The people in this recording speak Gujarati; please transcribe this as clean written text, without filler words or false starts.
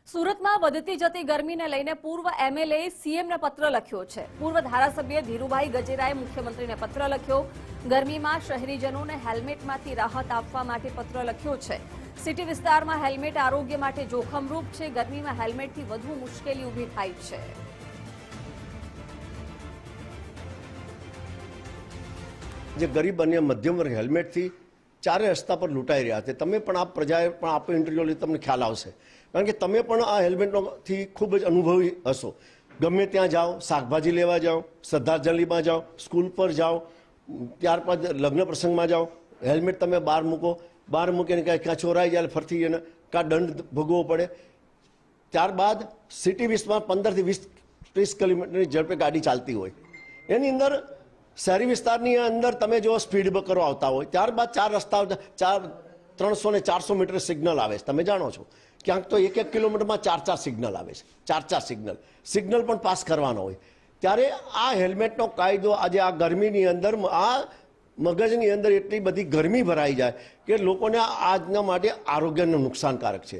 સુરતમાં વધતી જતી ગરમીને લઈને પૂર્વ એમએલએ સીએમને પત્ર લખ્યો છે। પૂર્વ ધારાસભ્ય ધીરુભાઈ ગજેરાએ મુખ્યમંત્રીને પત્ર લખ્યો। ગરમીમાં શહેરીજનોને હેલ્મેટમાંથી રાહત આપવા માટે પત્ર લખ્યો છે। સિટી વિસ્તારમાં હેલ્મેટ આરોગ્ય માટે જોખમરૂપ છે। ગરમીમાં હેલ્મેટથી વધુ મુશ્કેલી ઊભી થાય છે। જે ગરીબ અને મધ્યમ વર્ગ હેલ્મેટથી ચારે રસ્તા પર લૂંટાઈ રહ્યા છે। તમે પણ આ પ્રજાએ પણ આપો ઇન્ટરવ્યુ લઈ તમને ખ્યાલ આવશે, કારણ કે તમે પણ આ હેલ્મેટથી ખૂબ જ અનુભવી હશો। ગમે ત્યાં જાઓ, શાકભાજી લેવા જાઓ, શ્રદ્ધાંજલિમાં જાઓ, સ્કૂલ પર જાઓ, ત્યારબાદ લગ્ન પ્રસંગમાં જાઓ, હેલ્મેટ તમે બહાર મૂકો, બહાર મૂકીને ક્યાં ચોરાઈ જાય ફરતી એને કાં દંડ ભોગવવો પડે। ત્યારબાદ સિટી વિસ્તારમાં 15 થી 20-30 કિલોમીટરની ઝડપે ગાડી ચાલતી હોય, એની અંદર શહેરી વિસ્તારની અંદર તમે જો સ્પીડ બ્રેકરો આવતા હોય, ત્યારબાદ ચાર રસ્તા 300 ને 400 મીટર સિગ્નલ આવે છે। તમે જાણો છો ક્યાંક તો 1-1 કિલોમીટરમાં 4-4 સિગ્નલ આવે છે, 4-4 સિગ્નલ પણ પાસ કરવાનો હોય। ત્યારે આ હેલ્મેટનો કાયદો આજે આ ગરમીની અંદર આ મગજની અંદર એટલી બધી ગરમી ભરાઈ જાય કે લોકોને આજના માટે આરોગ્યનું નુકસાનકારક છે।